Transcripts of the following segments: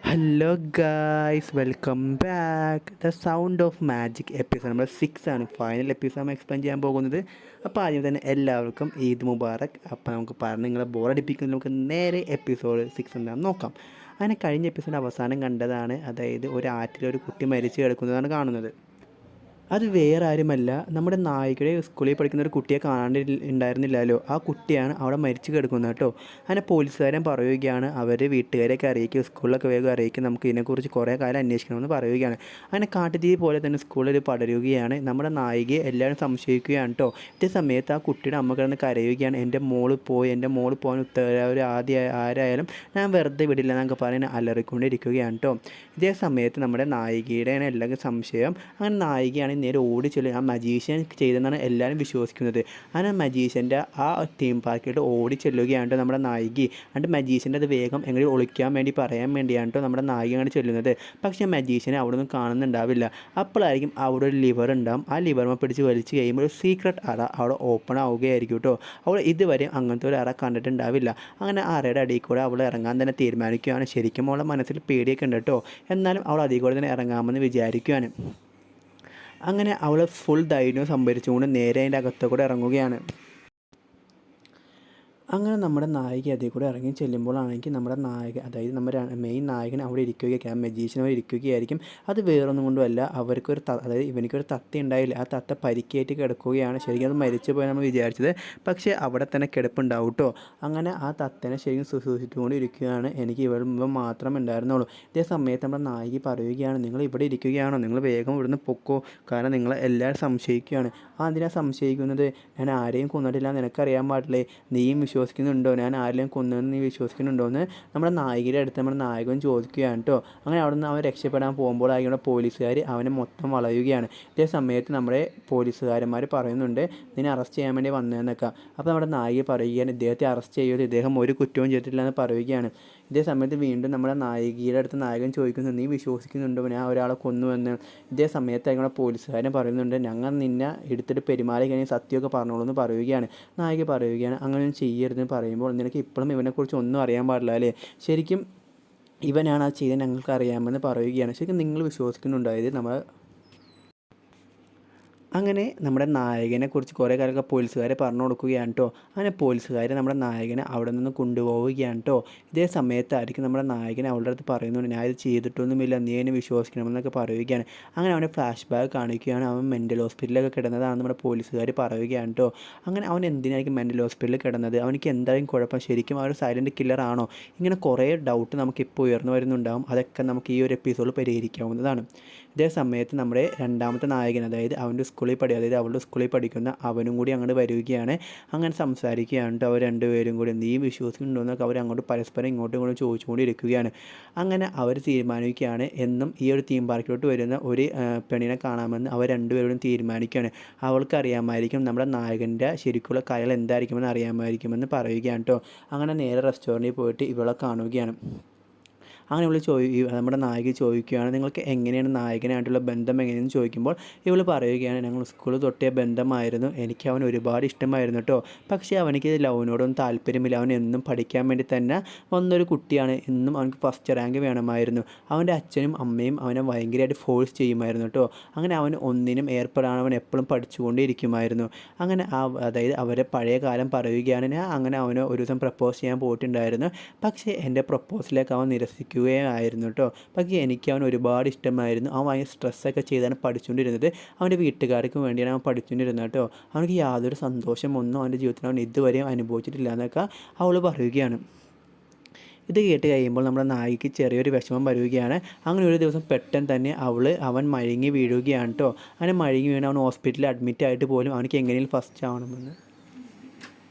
Hello guys, welcome back. The sound of magic episode number 6 ആണ്. Final episode നമ്മൾ explain ചെയ്യാൻ പോകുന്നത്. അപ്പോൾ ആദ്യം തന്നെ എല്ലാവർക്കും ഈദ് മുബാറക്. അപ്പോൾ നമുക്ക് പറഞ്ഞ് നിങ്ങളെ ബോറടിപ്പിക്കുന്നത് നമുക്ക് നേരെ എപ്പിസോഡ് 6 എന്താണെന്ന് നോക്കാം. അങ്ങനെ കഴിഞ്ഞ എപ്പിസോഡ് അവസാനം കണ്ടതാണ്, അതായത് ഒരു ആറ്റിലൊരു കുട്ടി മരിച്ചു കിടക്കുന്നതാണ് കാണുന്നത്. അത് വേറെ ആരുമല്ല, നമ്മുടെ നായികയുടെ സ്കൂളിൽ പഠിക്കുന്ന ഒരു കുട്ടിയെ കാണാണ്ട് ഉണ്ടായിരുന്നില്ലല്ലോ. ആ കുട്ടിയാണ് അവിടെ മരിച്ചു കിടക്കുന്നത് കേട്ടോ. അങ്ങനെ പോലീസുകാരൻ പറയുകയാണ്, അവർ വീട്ടുകാരെയൊക്കെ അറിയിക്കുക, സ്കൂളിലൊക്കെ വേഗം അറിയിക്കുക, നമുക്ക് ഇതിനെക്കുറിച്ച് കുറേ കാലം അന്വേഷിക്കണമെന്ന് പറയുകയാണ്. അങ്ങനെ കാട്ടുതീ പോലെ തന്നെ സ്കൂളിൽ പടരുകയാണ്. നമ്മുടെ നായികയെ എല്ലാവരും സംശയിക്കുകയാണ് കേട്ടോ. ഇതേ സമയത്ത് ആ കുട്ടിയുടെ അമ്മ കിടന്ന് കരയുകയാണ്, എൻ്റെ മോള് പോകാൻ ഉത്തരവ് ആരായാലും ഞാൻ വെറുതെ വിടില്ല എന്നൊക്കെ പറഞ്ഞ് അലറിക്കൊണ്ടിരിക്കുകയാണ് കേട്ടോ. ഇതേ സമയത്ത് നമ്മുടെ നായികയുടെ എല്ലാവർക്കും സംശയം. അങ്ങനെ നായികയാണ് നേരെ ഓടി ചെല്ലുക. ആ മജീഷ്യൻ ചെയ്തെന്നാണ് എല്ലാവരും വിശ്വസിക്കുന്നത്. അങ്ങനെ മജീഷ്യൻ്റെ ആ തീം പാർക്കിലോട്ട് ഓടി ചെല്ലുകയാണ് നമ്മുടെ നായിക. എന്നിട്ട് മജീഷ്യൻ്റെ അത് വേഗം എങ്ങനെ ഒളിക്കാൻ വേണ്ടി പറയാൻ വേണ്ടിയാണ് കേട്ടോ നമ്മുടെ നായിക അങ്ങോട്ട് ചെല്ലുന്നത്. പക്ഷേ മജീഷ്യനെ അവിടെ ഒന്നും കാണുന്നുണ്ടാവില്ല. അപ്പോഴായിരിക്കും അവിടെ ഒരു ലിവർ ഉണ്ടാവും. ആ ലിവറിനെ പിടിച്ച് വലിച്ച് കഴിയുമ്പോൾ ഒരു സീക്രട്ട് അറ അവിടെ ഓപ്പൺ ആവുകയായിരിക്കും കേട്ടോ. അവൾ ഇതുവരെ അങ്ങനത്തെ ഒരു അറ കണ്ടിട്ടുണ്ടാവില്ല. അങ്ങനെ അറയുടെ അടിയിൽ കൂടെ അവൾ ഇറങ്ങാൻ തന്നെ തീരുമാനിക്കുകയാണ്. ശരിക്കും അവളുടെ മനസ്സിൽ പേടിയൊക്കെ ഉണ്ട് കേട്ടോ. എന്നാലും അവൾ അതിൽ കൂടെ തന്നെ ഇറങ്ങാമെന്ന് വിചാരിക്കുകയാണ്. അങ്ങനെ അവൾ ഫുൾ ധൈര്യം സംഭരിച്ചുകൊണ്ട് നേരെ അതിൻ്റെ അകത്തുകൂടെ ഇറങ്ങുകയാണ്. അങ്ങനെ നമ്മുടെ നായിക അതിൽ കൂടെ ഇറങ്ങി ചെല്ലുമ്പോഴാണെങ്കിൽ നമ്മുടെ നായക, അതായത് നമ്മുടെ മെയിൻ നായകൻ അവിടെ ഇരിക്കുകയൊക്കെ, ആ മജീഷ്യൻ അവിടെ ഇരിക്കുകയായിരിക്കും. അത് വേറൊന്നും കൊണ്ടുമല്ല, അവർക്കൊരു അതായത് ഇവനിക്കൊരു തത്ത ഉണ്ടായില്ല. ആ തത്ത പരിക്കേറ്റ് കിടക്കുകയാണ്. ശരിക്കും അത് മരിച്ചു പോയി നമ്മൾ വിചാരിച്ചത്. പക്ഷേ അവിടെ തന്നെ കിടപ്പുണ്ടാവും കേട്ടോ. അങ്ങനെ ആ തത്തനെ ശരിക്കും സൂക്ഷിച്ചുകൊണ്ട് ഇരിക്കുകയാണ്. എനിക്ക് ഇവ മാത്രം ഉണ്ടായിരുന്നുള്ളൂ. ഇതേ സമയത്ത് നമ്മുടെ നായിക പറയുകയാണ്, നിങ്ങൾ ഇവിടെ ഇരിക്കുകയാണോ, നിങ്ങൾ വേഗം ഇവിടുന്ന് പൊക്കോ, കാരണം നിങ്ങൾ എല്ലാവരും സംശയിക്കുകയാണ്. അതിനാ സംശയിക്കുന്നത്, ഞാൻ ആരെയും കൊന്നിട്ടില്ല, നിനക്കറിയാൻ പാടില്ലേ, നീയും വിശ്വസിക്കുന്നുണ്ടോ, ഞാൻ ആരെങ്കിലും കൊന്നതെന്ന് നീ വിശ്വസിക്കുന്നുണ്ടോ എന്ന് നമ്മുടെ നായികയുടെ അടുത്ത് നമ്മുടെ നായകൻ ചോദിക്കുകയാണ് കേട്ടോ. അങ്ങനെ അവിടെ നിന്ന് അവൻ രക്ഷപ്പെടാൻ പോകുമ്പോഴായിരിക്കും പോലീസുകാർ അവനെ മൊത്തം വളയുകയാണ്. ഇതേ സമയത്ത് നമ്മുടെ പോലീസുകാരന്മാർ പറയുന്നുണ്ട്, നിന്നെ അറസ്റ്റ് ചെയ്യാൻ വേണ്ടി വന്നതെന്നൊക്കെ. അപ്പോൾ നമ്മുടെ നായിക പറയുകയാണ്, ഇദ്ദേഹത്തെ അറസ്റ്റ് ചെയ്യരുത്, ഇദ്ദേഹം ഒരു കുറ്റവും ചെയ്തിട്ടില്ല എന്ന് പറയുകയാണ്. ഇതേ സമയത്ത് വീണ്ടും നമ്മുടെ നായികയുടെ അടുത്ത് നായകൻ ചോദിക്കുന്നു, നീ വിശ്വസിക്കുന്നുണ്ടോ ഞാൻ ഒരാളെ കൊന്നുവെന്ന്. ഇതേ സമയത്ത് പോലീസുകാരൻ പറയുന്നുണ്ട്, ഞങ്ങൾ നിന്നെ എടുത്തിട്ട് പെരുമാറി കഴിഞ്ഞാൽ സത്യമൊക്കെ പറഞ്ഞോളൂ എന്ന് പറയുകയാണ്. നായിക പറയുകയാണ്, അങ്ങനെയൊന്നും ചെയ്യരുതെന്ന് പറയുമ്പോൾ, നിനക്ക് ഇപ്പോഴും ഇവനെക്കുറിച്ച് ഒന്നും അറിയാൻ പാടില്ല അല്ലേ, ശരിക്കും ഇവനാണ് അത് ചെയ്തത് ഞങ്ങൾക്ക് അറിയാമെന്ന് പറയുകയാണ്. ശരിക്കും നിങ്ങൾ വിശ്വസിക്കുന്നുണ്ടോ, അതായത് നമ്മൾ അങ്ങനെ നമ്മുടെ നായകനെക്കുറിച്ച് കുറേ കാര്യമൊക്കെ പോലീസുകാരെ പറഞ്ഞു കൊടുക്കുകയാണ് കേട്ടോ. അങ്ങനെ പോലീസുകാർ നമ്മുടെ നായകനെ അവിടെ നിന്ന് കൊണ്ടുപോവുകയാണ് കേട്ടോ. ഇതേ സമയത്തായിരിക്കും നമ്മുടെ നായകനെ അവളുടെ അടുത്ത് പറയുന്നുണ്ട്, ഞാൻ ഇത് ചെയ്തിട്ടൊന്നുമില്ല, നീ എന്നെ വിശ്വസിക്കണമെന്നൊക്കെ പറയുകയാണ്. അങ്ങനെ അവനെ ഫ്ലാഷ് ബാക്ക് കാണിക്കുകയാണ്. അവൻ മെൻ്റൽ ഹോസ്പിറ്റലിലൊക്കെ കിടന്നതാണെന്ന് നമ്മുടെ പോലീസുകാർ പറയുകയാണ് കേട്ടോ. അങ്ങനെ അവൻ എന്തിനായിരിക്കും മെൻ്റൽ ഹോസ്പിറ്റലിൽ കിടന്നത്, അവനിക്ക് എന്തായാലും കുഴപ്പം, ശരിക്കും അവർ സൈലൻറ്റ് കില്ലർ ആണോ, ഇങ്ങനെ കുറേ ഡൗട്ട് നമുക്കിപ്പോൾ ഉയർന്നു വരുന്നുണ്ടാവും. അതൊക്കെ നമുക്ക് ഈ ഒരു എപ്പിസോഡിൽ പരിഹരിക്കാവുന്നതാണ്. ഇതേ സമയത്ത് നമ്മുടെ രണ്ടാമത്തെ നായകൻ, അതായത് അവളുടെ സ്കൂളിൽ പഠിക്കുന്ന അവനും കൂടി അങ്ങോട്ട് വരികയാണ്. അങ്ങനെ സംസാരിക്കുകയാണ് കേട്ടോ. അവർ രണ്ടുപേരും കൂടി നീ വിശ്വസിക്കുന്നുണ്ടോയെന്നൊക്കെ അവർ അങ്ങോട്ട് പരസ്പരം ഇങ്ങോട്ടും ഇങ്ങോട്ടും ചോദിച്ചുകൊണ്ടിരിക്കുകയാണ്. അങ്ങനെ അവർ തീരുമാനിക്കുകയാണ്, എന്നും ഈ ഒരു തീം പാർക്കിലോട്ട് വരുന്ന ഒരു പെണ്ണിനെ കാണാമെന്ന് അവർ രണ്ടുപേരോടും തീരുമാനിക്കുകയാണ്. അവൾക്കറിയാമായിരിക്കും നമ്മുടെ നായകൻ്റെ ശരിക്കുള്ള കയൽ എന്തായിരിക്കുമെന്ന് അറിയാമായിരിക്കുമെന്ന് പറയുകയാണ് കേട്ടോ. അങ്ങനെ നേരെ റെസ്റ്റോറൻറ്റിൽ പോയിട്ട് ഇവളെ കാണുകയാണ്. അങ്ങനെ ഇവൾ നമ്മുടെ നായിക ചോദിക്കുകയാണ്, നിങ്ങൾക്ക് എങ്ങനെയാണ് നായകനായിട്ടുള്ള ബന്ധം എങ്ങനെയെന്ന് ചോദിക്കുമ്പോൾ ഇവൾ പറയുകയാണ്, ഞങ്ങൾ സ്കൂളിൽ തൊട്ടേ ബന്ധമായിരുന്നു, എനിക്ക് അവൻ ഒരുപാട് ഇഷ്ടമായിരുന്നു കേട്ടോ. പക്ഷേ അവനിക്ക് ലവിനോടൊന്നും താല്പര്യമില്ല. അവൻ എന്നും പഠിക്കാൻ വേണ്ടി തന്നെ വന്നൊരു കുട്ടിയാണ്, എന്നും അവനക്ക് ഫസ്റ്റ് റാങ്ക് വേണമായിരുന്നു. അവൻ്റെ അച്ഛനും അമ്മയും അവനെ ഭയങ്കരമായിട്ട് ഫോഴ്സ് ചെയ്യുമായിരുന്നു കേട്ടോ. അങ്ങനെ അവൻ ഒന്നിനും ഏർപ്പെടാൻ അവൻ എപ്പോഴും പഠിച്ചുകൊണ്ടിരിക്കുമായിരുന്നു. അങ്ങനെ അതായത് അവരെ പഴയ കാലം പറയുകയാണ്. ഞാൻ അങ്ങനെ അവന് ഒരു ദിവസം പ്രപ്പോസ് ചെയ്യാൻ പോയിട്ടുണ്ടായിരുന്നു. പക്ഷേ എൻ്റെ പ്രപ്പോസലേക്ക് അവൻ നിരസിക്കുകയായിരുന്നു കേട്ടോ. പക്ഷേ എനിക്ക് അവൻ ഒരുപാട് ഇഷ്ടമായിരുന്നു. അവൻ ഭയങ്കര സ്ട്രെസ്സൊക്കെ ചെയ്താണ് പഠിച്ചുകൊണ്ടിരുന്നത്. അവൻ്റെ വീട്ടുകാർക്ക് വേണ്ടിയാണ് അവൻ പഠിച്ചുകൊണ്ടിരുന്നത് കേട്ടോ. അവനക്ക് യാതൊരു സന്തോഷമൊന്നും അവൻ്റെ ജീവിതത്തിൽ അവൻ ഇതുവരെയും അനുഭവിച്ചിട്ടില്ല എന്നൊക്കെ അവൾ പറയുകയാണ്. ഇത് കേട്ട് കഴിയുമ്പോൾ നമ്മുടെ നായികയ്ക്ക് ചെറിയൊരു വിഷമം വരികയാണ്. അങ്ങനെ ഒരു ദിവസം പെട്ടെന്ന് തന്നെ അവൻ മയങ്ങി വീഴുകയാണ് കേട്ടോ. അങ്ങനെ മയങ്ങി വീണ് അവൻ ഹോസ്പിറ്റലിൽ അഡ്മിറ്റ് ആയിട്ട് പോലും അവനക്ക് എങ്ങനെയും ഫസ്റ്റ് ആവണമെന്ന്.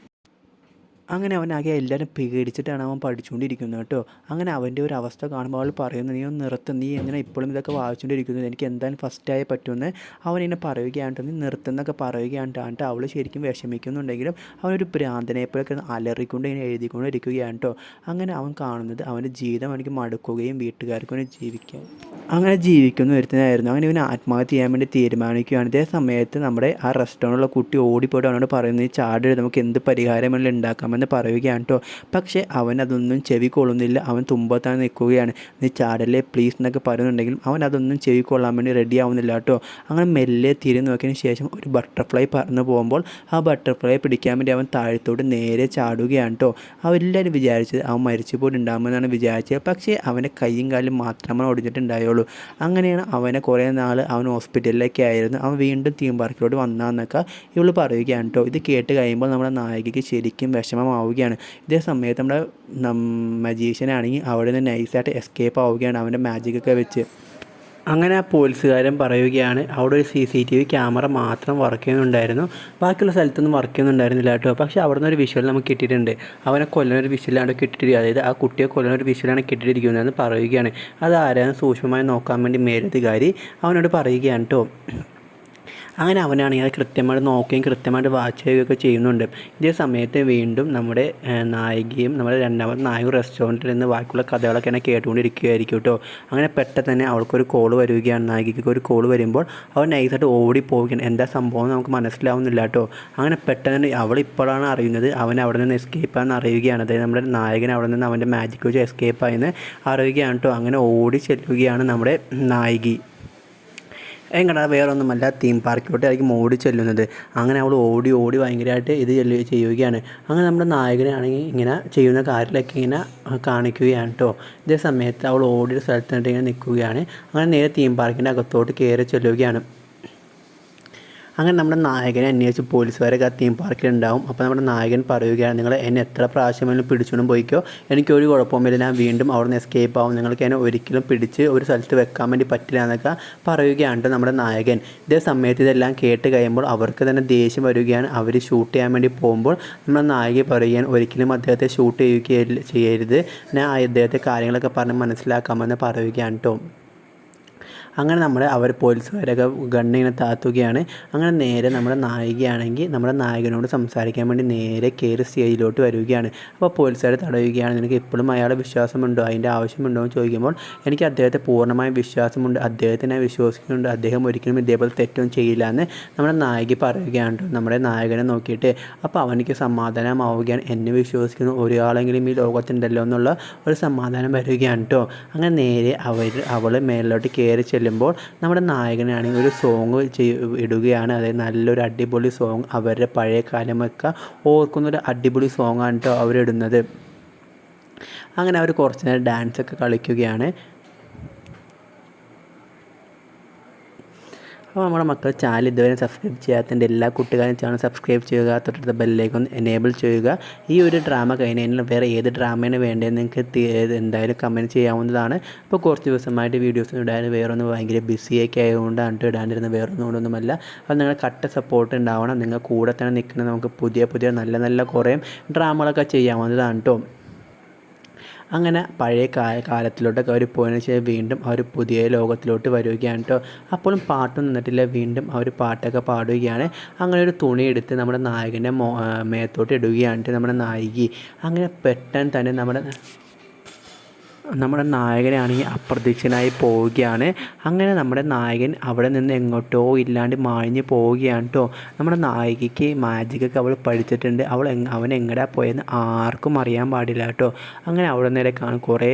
അങ്ങനെ അവനാകെ എല്ലാവരും പേടിച്ചിട്ടാണ് അവൻ പഠിച്ചുകൊണ്ടിരിക്കുന്നത് കേട്ടോ. അങ്ങനെ അവൻ്റെ ഒരു അവസ്ഥ കാണുമ്പോൾ അവൾ പറയുന്നു, നീ ഒന്ന് നിർത്തും, നീ എങ്ങനെ ഇപ്പോഴും ഇതൊക്കെ വായിച്ചുകൊണ്ടിരിക്കുന്നത്, എനിക്ക് എന്തായാലും ഫസ്റ്റായി പറ്റുമെന്ന് അവനിങ്ങനെ പറയുകയാണ്. നീ നിർത്തുന്നൊക്കെ പറയുകയാണ്. അവൾ ശരിക്കും വിഷമിക്കുന്നുണ്ടെങ്കിലും അവനൊരു ഭ്രാന്തനെപ്പോഴൊക്കെ അലറിക്കൊണ്ട് ഇങ്ങനെ എഴുതിക്കൊണ്ട് ഇരിക്കുകയാണ് കേട്ടോ. അങ്ങനെ അവൻ കാണുന്നത് അവൻ്റെ ജീവിതം അവനിക്ക് മടുക്കുകയും വീട്ടുകാർക്ക് വേണ്ടി ജീവിക്കുന്ന ഒരുത്തനായിരുന്നു. അങ്ങനെ ഇവൻ ആത്മഹത്യ ചെയ്യാൻ വേണ്ടി തീരുമാനിക്കുകയാണ്. ഇതേ സമയത്ത് നമ്മുടെ ആ റെസ്റ്റോറൻറ്റിലുള്ള കുട്ടി ഓടിപ്പോയിട്ട് അവനോട് പറയുന്നത്, ഈ ചാട് നമുക്ക് എന്ത് പരിഹാരമെല്ലാം ഉണ്ടാക്കാമെന്ന് ചെയ്യാമെന്ന് പറയുകയാണ് കേട്ടോ. പക്ഷേ അവനതൊന്നും ചെവിക്കൊള്ളുന്നില്ല. അവൻ തുമ്പത്താണ് നിൽക്കുകയാണ്. നീ ചാടല്ലേ പ്ലീസ് എന്നൊക്കെ പറയുന്നുണ്ടെങ്കിലും അവൻ അതൊന്നും ചെവിക്കൊള്ളാൻ വേണ്ടി റെഡി ആവുന്നില്ല കേട്ടോ. അങ്ങനെ മെല്ലെ തിരിഞ്ഞ് നോക്കിയതിന് ശേഷം ഒരു ബട്ടർഫ്ലൈ പറന്നു പോകുമ്പോൾ ആ ബട്ടർഫ്ലൈ പിടിക്കാൻ വേണ്ടി അവൻ താഴത്തോട്ട് നേരെ ചാടുകയാണ് കേട്ടോ. അവരെല്ലാവരും വിചാരിച്ചത് അവൻ മരിച്ചു പോയിട്ടുണ്ടാകുമെന്നാണ് വിചാരിച്ചത്. പക്ഷേ അവൻ്റെ കൈയും കാലും മാത്രമേ ഒടിഞ്ഞിട്ടുണ്ടായുള്ളൂ. അങ്ങനെയാണ് അവനെ കുറേ നാൾ അവൻ ഹോസ്പിറ്റലിലൊക്കെ ആയിരുന്നു. അവൻ വീണ്ടും തീം പാർക്കിലോട്ട് വന്നാന്നൊക്കെ ഇവൾ പറയുകയാണ് കേട്ടോ. ഇത് കേട്ട് കഴിയുമ്പോൾ നമ്മുടെ നായികയ്ക്ക് ശരിക്കും വിഷമമാവുകയാണ്. ഇതേ സമയത്ത് നമ്മുടെ മജീഷ്യനാണെങ്കിൽ അവിടെ നിന്ന് നൈസായിട്ട് എസ്കേപ്പ് ആവുകയാണ് അവൻ്റെ മാജിക്കൊക്കെ വെച്ച്. അങ്ങനെ ആ പോലീസുകാരൻ പറയുകയാണ് അവിടെ ഒരു CCTV ക്യാമറ മാത്രം വർക്ക് ചെയ്യുന്നുണ്ടായിരുന്നു, ബാക്കിയുള്ള സ്ഥലത്തൊന്നും വർക്ക് ചെയ്യുന്നുണ്ടായിരുന്നില്ല കേട്ടോ. പക്ഷേ അവിടെ നിന്ന് ഒരു വിഷ്വൽ നമുക്ക് കിട്ടിയിട്ടുണ്ട്. അവനെ കൊല്ലാനൊരു വിഷ്വലാണ് കിട്ടിയിട്ടിരിക്കുക, അതായത് ആ കുട്ടിയെ കൊല്ലാനൊരു വിഷ്വലാണ് കിട്ടിയിട്ടിരിക്കുന്നതെന്ന് പറയുകയാണ്. അത് ആരാണ് സൂക്ഷ്മമായി നോക്കാൻ വേണ്ടി മേലധികാരി അവനോട് പറയുകയാണ് കേട്ടോ. അങ്ങനെ അവനാണെങ്കിൽ അത് കൃത്യമായിട്ട് നോക്കുകയും കൃത്യമായിട്ട് വാച്ച് ചെയ്യുകയൊക്കെ ചെയ്യുന്നുണ്ട്. ഇതേ സമയത്ത് വീണ്ടും നമ്മുടെ നായികയും നമ്മുടെ രണ്ടാമത്തെ നായകൻ റെസ്റ്റോറൻറ്റിൽ നിന്ന് ബാക്കിയുള്ള കഥകളൊക്കെ എന്നെ കേട്ടുകൊണ്ടിരിക്കുകയായിരിക്കും കേട്ടോ. അങ്ങനെ പെട്ടെന്ന് തന്നെ അവൾക്കൊരു കോൾ വരികയാണ്. നായികയ്ക്ക് ഒരു കോൾ വരുമ്പോൾ അവൻ നൈസായിട്ട് ഓടിപ്പോവുകയാണ്. എന്താ സംഭവം നമുക്ക് മനസ്സിലാവുന്നില്ല കേട്ടോ. അങ്ങനെ പെട്ടെന്ന് അവൾ ഇപ്പോഴാണ് അറിയുന്നത് അവൻ അവിടെ നിന്ന് എസ്കേപ്പാണെന്ന് അറിയുകയാണ്. അതായത് നമ്മുടെ നായകൻ അവിടെ നിന്ന് അവൻ്റെ മാജിക് വെച്ച് എസ്കേപ്പായെന്ന് അറിയുകയാണ് കേട്ടോ. അങ്ങനെ ഓടി ചെല്ലുകയാണ് നമ്മുടെ നായികി. എങ്ങടാ വേറെ ഒന്നുമല്ല തീം പാർക്കിലോട്ടായിരിക്കും ഓടി ചെല്ലുന്നത്. അങ്ങനെ അവൾ ഓടി ഓടി ഭയങ്കരമായിട്ട് ഇത് ചെയ്യുകയാണ്. അങ്ങനെ നമ്മുടെ നായകനാണെങ്കിൽ ഇങ്ങനെ ചെയ്യുന്ന കാര്യത്തിലൊക്കെ ഇങ്ങനെ കാണിക്കുകയാണ് കേട്ടോ. ഇതേ സമയത്ത് അവൾ ഓടിയ സ്ഥലത്ത് നിന്നിട്ട് ഇങ്ങനെ നിൽക്കുകയാണ്. അങ്ങനെ നേരെ തീം പാർക്കിൻ്റെ അകത്തോട്ട് കയറി ചെല്ലുകയാണ്. അങ്ങനെ നമ്മുടെ നായകനെ അന്വേഷിച്ച് പോലീസുകാരൊക്കെ ആ തീം പാർക്കിലുണ്ടാവും. അപ്പോൾ നമ്മുടെ നായകൻ പറയുകയാണ്, നിങ്ങൾ എന്നെ എത്ര പ്രാവശ്യമെങ്കിലും പിടിച്ചുകൊണ്ടും പോയിക്കോ, എനിക്കൊരു കുഴപ്പമില്ല, ഞാൻ വീണ്ടും അവിടെ നിന്ന് എസ്കേപ്പ് ആവും, നിങ്ങൾക്ക് എന്നെ ഒരിക്കലും പിടിച്ച് ഒരു സ്ഥലത്ത് വെക്കാൻ വേണ്ടി പറ്റില്ല എന്നൊക്കെ പറയുകയാണ് നമ്മുടെ നായകൻ. ഇതേ സമയത്ത് ഇതെല്ലാം കേട്ട് കഴിയുമ്പോൾ അവർക്ക് തന്നെ ദേഷ്യം വരികയാണ്. അവർ ഷൂട്ട് ചെയ്യാൻ വേണ്ടി പോകുമ്പോൾ നമ്മുടെ നായിക പറയുകയാണ്, ഒരിക്കലും അദ്ദേഹത്തെ ഷൂട്ട് ചെയ്യരുത്, ഞാൻ അദ്ദേഹത്തെ കാര്യങ്ങളൊക്കെ പറഞ്ഞ് മനസ്സിലാക്കാമെന്ന് പറയുകയാണ് കേട്ടോ. അങ്ങനെ അവർ പോലീസുകാരൊക്കെ ഗണ്ണിങ്ങനെ താത്തുകയാണ്. അങ്ങനെ നേരെ നമ്മുടെ നായികയാണെങ്കിൽ നമ്മുടെ നായകനോട് സംസാരിക്കാൻ വേണ്ടി നേരെ കയറി സ്റ്റേജിലോട്ട് വരികയാണ്. അപ്പോൾ പോലീസുകാർ തടയുകയാണ്. നിനക്ക് ഇപ്പോഴും അയാളെ വിശ്വാസമുണ്ടോ, അതിൻ്റെ ആവശ്യമുണ്ടോ എന്ന് ചോദിക്കുമ്പോൾ എനിക്ക് അദ്ദേഹത്തെ പൂർണ്ണമായും വിശ്വാസമുണ്ട്, അദ്ദേഹത്തിനെ വിശ്വസിക്കുന്നുണ്ട്, അദ്ദേഹം ഒരിക്കലും ഇതേപോലെ തെറ്റൊന്നും ചെയ്യില്ല എന്ന് നമ്മുടെ നായിക പറയുകയാണ് നമ്മുടെ നായകനെ നോക്കിയിട്ട്. അപ്പോൾ അവനിക്ക് സമാധാനമാവുകയാണ്. എന്നെ വിശ്വസിക്കുന്ന ഒരാളെങ്കിലും ഈ ലോകത്തുണ്ടല്ലോ എന്നുള്ള ഒരു സമാധാനം വരികയാണ് കേട്ടോ. അങ്ങനെ നേരെ അവൾ മേലിലോട്ട് കയറി ചെല്ലുമ്പോൾ നമ്മുടെ നായകനാണെങ്കിൽ ഒരു സോങ് ഇടുകയാണ്. അതായത് നല്ലൊരു അടിപൊളി സോങ്, അവരുടെ പഴയ കാലമൊക്കെ ഓർക്കുന്നൊരു അടിപൊളി സോങ്ങാണ് കേട്ടോ അവരിടുന്നത്. അങ്ങനെ അവർ കുറച്ച് നേരം ഡാൻസൊക്കെ കളിക്കുകയാണ്. അപ്പോൾ നമ്മുടെ മക്കൾ ചാനൽ ഇതുവരെ സബ്സ്ക്രൈബ് ചെയ്യാത്തതിൻ്റെ എല്ലാ കുട്ടികളും ചാനൽ സബ്സ്ക്രൈബ് ചെയ്യുക, തൊട്ടടുത്ത ബെല്ലേക്കൊന്ന് എനേബിൾ ചെയ്യുക. ഈ ഒരു ഡ്രാമ കഴിഞ്ഞാൽ വേറെ ഏത് ഡ്രാമയാണ് വേണ്ടതെന്ന് നിങ്ങൾക്ക് എന്തായാലും കമൻറ്റ് ചെയ്യാവുന്നതാണ്. ഇപ്പോൾ കുറച്ച് ദിവസമായിട്ട് വീഡിയോസ് ഇടാനും വേറൊന്ന് ഭയങ്കര ബിസിയൊക്കെ ആയതുകൊണ്ടാണ് ഇടാനിരുന്നത്, വേറൊന്നുകൊണ്ടൊന്നുമല്ല. അപ്പോൾ നിങ്ങൾ കട്ട സപ്പോർട്ട് ഉണ്ടാവണം. നിങ്ങൾ കൂടെ തന്നെ നിൽക്കണം. നമുക്ക് പുതിയ നല്ല നല്ല കുറേ ഡ്രാമകളൊക്കെ ചെയ്യാവുന്നതാണ് കേട്ടോ. അങ്ങനെ പഴയ കാലത്തിലോട്ടൊക്കെ അവർ പോയതിനു ശേഷം വീണ്ടും അവർ പുതിയ ലോകത്തിലോട്ട് വരികയാണ് കേട്ടോ. അപ്പോഴും പാട്ടൊന്നും നിന്നിട്ടില്ല, വീണ്ടും അവർ പാട്ടൊക്കെ പാടുകയാണ്. അങ്ങനെ ഒരു തുണി എടുത്ത് നമ്മുടെ നായകൻ്റെ മേത്തോട്ട് ഇടുകയാണ് നമ്മുടെ നായികി. അങ്ങനെ പെട്ടെന്ന് തന്നെ നമ്മുടെ നായകനാണെങ്കിൽ അപ്രത്യക്ഷനായി പോവുകയാണ്. അങ്ങനെ നമ്മുടെ നായകൻ അവിടെ നിന്ന് എങ്ങോട്ടോ ഇല്ലാണ്ട് മാഞ്ഞ് പോവുകയാണ് കേട്ടോ. നമ്മുടെ നായികയ്ക്ക് മാജിക്കൊക്കെ അവൾ പഠിച്ചിട്ടുണ്ട്. അവൻ എങ്ങടാ പോയെന്ന് ആർക്കും അറിയാൻ പാടില്ല കേട്ടോ. അങ്ങനെ അവിടെ നേരെ കുറേ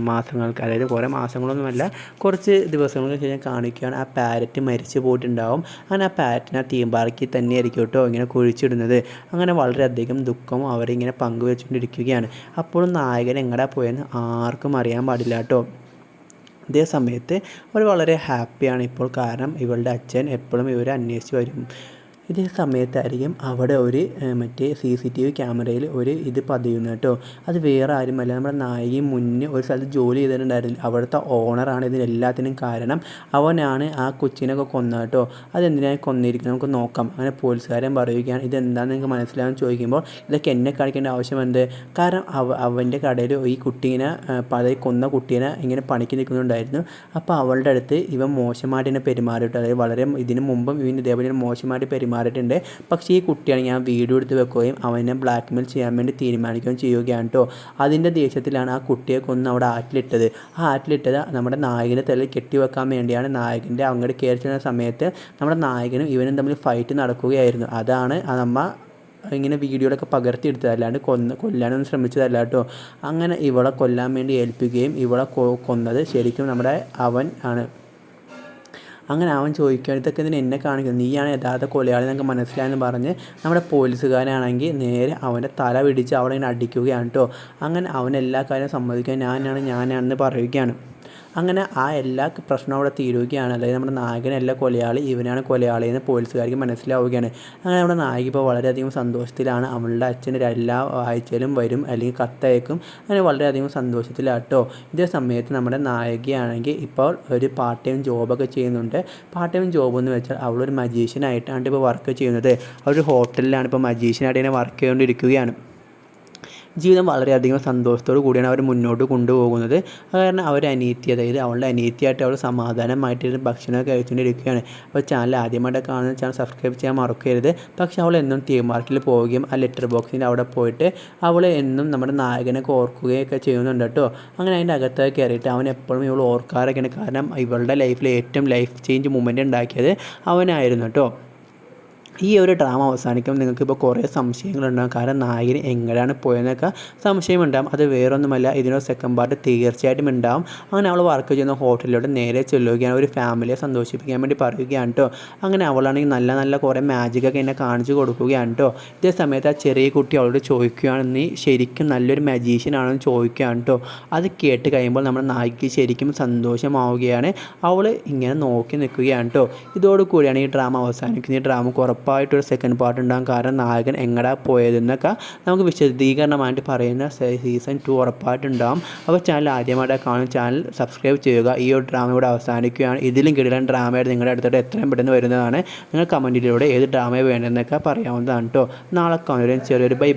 മാസങ്ങൾക്ക്, അതായത് കുറേ മാസങ്ങളൊന്നുമല്ല, കുറച്ച് ദിവസങ്ങൾക്ക് ശേഷം കാണിക്കുകയാണ് ആ പാരറ്റ് മരിച്ചു പോയിട്ടുണ്ടാവും. അങ്ങനെ ആ പാരറ്റിനെ തീം പാർക്കിൽ തന്നെയായിരിക്കും കേട്ടോ ഇങ്ങനെ കുഴിച്ചിടുന്നത്. അങ്ങനെ വളരെയധികം ദുഃഖം അവരിങ്ങനെ പങ്കുവെച്ചുകൊണ്ടിരിക്കുകയാണ്. അപ്പോഴും നായകൻ എങ്ങടാ പോയെന്ന് ആർക്കും അറിയാൻ പാടില്ല കേട്ടോ. ഇതേ സമയത്ത് അവർ വളരെ ഹാപ്പിയാണ് ഇപ്പോൾ, കാരണം ഇവളുടെ അച്ഛൻ എപ്പോഴും ഇവരെ അന്വേഷിച്ച് വരും. ഇതേ സമയത്തായിരിക്കും അവിടെ ഒരു മറ്റേ CCTV ക്യാമറയിൽ ഒരു ഇത് പതിയുന്നത് കേട്ടോ. അത് വേറെ ആരുമല്ല, നമ്മുടെ നായികയും മുന്നേ ഒരു സ്ഥലത്ത് ജോലി ചെയ്തിട്ടുണ്ടായിരുന്നില്ല, അവിടുത്തെ ഓണറാണ് ഇതിനെല്ലാത്തിനും കാരണം. അവനാണ് ആ കൊച്ചിനൊക്കെ കൊന്നത് കേട്ടോ. അതെന്തിനാണ് കൊന്നിരിക്കുന്നത് നമുക്ക് നോക്കാം. അങ്ങനെ പോലീസുകാരൻ പറയുകയാണ്, ഇതെന്താണെന്ന് നിങ്ങൾക്ക് മനസ്സിലാകുമെന്ന് ചോദിക്കുമ്പോൾ ഇതൊക്കെ എന്നെ കാണിക്കേണ്ട ആവശ്യമുണ്ട്, കാരണം അവൻ്റെ കടയിൽ ഈ കുട്ടീനെ കൊന്ന കുട്ടീനെ ഇങ്ങനെ പണിക്ക് നിൽക്കുന്നുണ്ടായിരുന്നു. അപ്പോൾ അവളുടെ അടുത്ത് ഇവൻ മോശമായിട്ട് എന്നെ പെരുമാറിയിട്ട്, അതായത് വളരെ ഇതിനു മുമ്പും ഇവൻ ഇതേപോലെ മോശമായിട്ട് പെരുമാറിയിട്ടുണ്ട്. പക്ഷേ ഈ കുട്ടിയാണ് ഞാൻ വീഡിയോ എടുത്ത് വെക്കുകയും അവനെ ബ്ലാക്ക്മെയിൽ ചെയ്യാൻ വേണ്ടി തീരുമാനിക്കുകയും ചെയ്യുകയാണ് കേട്ടോ. അതിൻ്റെ ദേഷ്യത്തിലാണ് ആ കുട്ടിയെ കൊന്ന് അവിടെ ആറ്റിലിട്ടത്. ആ ആറ്റിലിട്ടത് നമ്മുടെ നായകൻ്റെ തലയിൽ കെട്ടിവെക്കാൻ വേണ്ടിയാണ്. നായകൻ്റെ അങ്ങോട്ട് കയറി ചെന്ന സമയത്ത് നമ്മുടെ നായകനും ഇവനും തമ്മിൽ ഫൈറ്റ് നടക്കുകയായിരുന്നു. അതാണ് ഇങ്ങനെ വീഡിയോയിലൊക്കെ പകർത്തിയെടുത്തത്, അല്ലാണ്ട് കൊല്ലാനൊന്നും ശ്രമിച്ചതല്ല കേട്ടോ. അങ്ങനെ ഇവളെ കൊല്ലാൻ വേണ്ടി ഏൽപ്പിക്കുകയും ഇവളെ കൊന്നത് ശരിക്കും നമ്മുടെ അവൻ ആണ്. അങ്ങനെ അവൻ ചോദിക്കുകയാണ്, ഇതൊക്കെ ഇതിന് എന്നെ കാണിക്കുന്നത്, നീയാണ് യഥാർത്ഥ കൊലയാളി എന്നൊക്കെ മനസ്സിലായെന്ന് പറഞ്ഞ് നമ്മുടെ പോലീസുകാരനാണെങ്കിൽ നേരെ അവൻ്റെ തല പിടിച്ച് അവിടെ ഇങ്ങനെ അടിക്കുകയാണ് കേട്ടോ. അങ്ങനെ അവൻ എല്ലാ കാര്യവും സമ്മതിക്കുക, ഞാനാണെന്ന് പറയുകയാണ്. അങ്ങനെ ആ എല്ലാ പ്രശ്നവും അവിടെ തീരുകയാണ്. അതായത് നമ്മുടെ നായകനല്ല കൊലയാളി, ഇവനാണ് കൊലയാളി എന്ന് പോലീസുകാർക്ക് മനസ്സിലാവുകയാണ്. അങ്ങനെ നമ്മുടെ നായിക ഇപ്പോൾ വളരെയധികം സന്തോഷത്തിലാണ്. അവളുടെ അച്ഛൻ എല്ലാ ആഴ്ചയിലും വരും, അല്ലെങ്കിൽ കത്തയക്കും. അങ്ങനെ വളരെയധികം സന്തോഷത്തിലാട്ടോ. ഇതേ സമയത്ത് നമ്മുടെ നായികയാണെങ്കിൽ ഇപ്പോൾ ഒരു പാർട്ട് ടൈം ജോബൊക്കെ ചെയ്യുന്നുണ്ട്. പാർട്ട് ടൈം ജോബ് എന്ന് വെച്ചാൽ അവളൊരു മജീഷ്യനായിട്ടാണ് ഇപ്പോൾ വർക്ക് ചെയ്യുന്നത്. അവരൊരു ഹോട്ടലിലാണ് ഇപ്പോൾ മജീഷ്യനായിട്ട് ഇങ്ങനെ വർക്ക് ചെയ്തുകൊണ്ടിരിക്കുകയാണ്. ജീവിതം വളരെയധികം സന്തോഷത്തോടു കൂടിയാണ് അവർ മുന്നോട്ട് കൊണ്ടുപോകുന്നത്. കാരണം അതായത് അവളുടെ അനിയത്തിയായിട്ട് അവൾ സമാധാനമായിട്ട് ഭക്ഷണമൊക്കെ കഴിച്ചുകൊണ്ടിരിക്കുകയാണ്. അപ്പോൾ ചാനൽ ആദ്യമായിട്ട് കാണുന്ന ചാനൽ സബ്സ്ക്രൈബ് ചെയ്യാൻ മറക്കരുത്. പക്ഷേ അവൾ എന്നും ടീം മാർക്കിൽ പോവുകയും ആ ലെറ്റർ ബോക്സിൻ്റെ അവിടെ പോയിട്ട് അവൾ എന്നും നമ്മുടെ നായകനൊക്കെ ഓർക്കുകയൊക്കെ ചെയ്യുന്നുണ്ട് കേട്ടോ. അങ്ങനെ അതിൻ്റെ അകത്തൊക്കെ കയറിയിട്ട് അവൻ എപ്പോഴും ഇവൾ ഓർക്കാറൊക്കെയാണ്. കാരണം ഇവളുടെ ലൈഫിൽ ഏറ്റവും ലൈഫ് ചേഞ്ച് മൂമെൻ്റ് ഉണ്ടാക്കിയത് അവനായിരുന്നു കേട്ടോ. ഈ ഒരു ഡ്രാമ അവസാനിക്കുമ്പോൾ നിങ്ങൾക്കിപ്പോൾ കുറേ സംശയങ്ങളുണ്ടാകും. കാരണം നായകൻ എങ്ങനെയാണ് പോയതെന്നൊക്കെ സംശയമുണ്ടാകും. അത് വേറൊന്നുമല്ല, ഇതിനൊരു സെക്കൻഡ് പാർട്ട് തീർച്ചയായിട്ടും ഉണ്ടാകും. അങ്ങനെ അവൾ വർക്ക് ചെയ്യുന്ന ഹോട്ടലിലോട്ട് നേരെ ചെല്ലുകയാണ്. ഒരു ഫാമിലിയെ സന്തോഷിപ്പിക്കാൻ വേണ്ടി പറയുകയാണ് കേട്ടോ. അങ്ങനെ അവളാണെങ്കിൽ നല്ല നല്ല കുറേ മാജിക്കൊക്കെ എന്നെ കാണിച്ചു കൊടുക്കുകയാണ് കേട്ടോ. ഇതേ സമയത്ത് ആ ചെറിയ കുട്ടി അവളോട് ചോദിക്കുകയാണ്, നീ ശരിക്കും നല്ലൊരു മജീഷ്യനാണെന്ന് ചോദിക്കുകയാണ് കേട്ടോ. അത് കേട്ട് കഴിയുമ്പോൾ നമ്മുടെ നായികയ്ക്ക് ശരിക്കും സന്തോഷമാവുകയാണ്. അവൾ ഇങ്ങനെ നോക്കി നിൽക്കുകയാണ് കേട്ടോ. ഇതോടുകൂടിയാണ് ഈ ഡ്രാമ അവസാനിക്കുന്നത്. ഈ ഡ്രാമക്ക് ഉറപ്പായിട്ടൊരു സെക്കൻഡ് പാർട്ട് ഉണ്ടാകും. കാരണം നായകൻ എങ്ങടാ പോയതെന്നൊക്കെ നമുക്ക് വിശദീകരണമായിട്ട് പറയുന്ന സീസൺ 2 ഉറപ്പായിട്ടുണ്ടാകും. അപ്പോൾ ചാനൽ ആദ്യമായിട്ട് കാണും, ചാനൽ സബ്സ്ക്രൈബ് ചെയ്യുക. ഈ ഒരു ഡ്രാമ ഇവിടെ അവസാനിക്കുകയാണ്. ഇതിലും കിടിലൻ ഡ്രാമയായിട്ട് നിങ്ങളുടെ അടുത്തോട്ട് എത്രയും പെട്ടെന്ന് വരുന്നതാണ്. നിങ്ങൾ കമൻറ്റിലൂടെ ഏത് ഡ്രാമ വേണ്ടതെന്നൊക്കെ പറയാവുന്നതാണ് കേട്ടോ. നാളെ കാണും. ചെറിയൊരു ബൈ.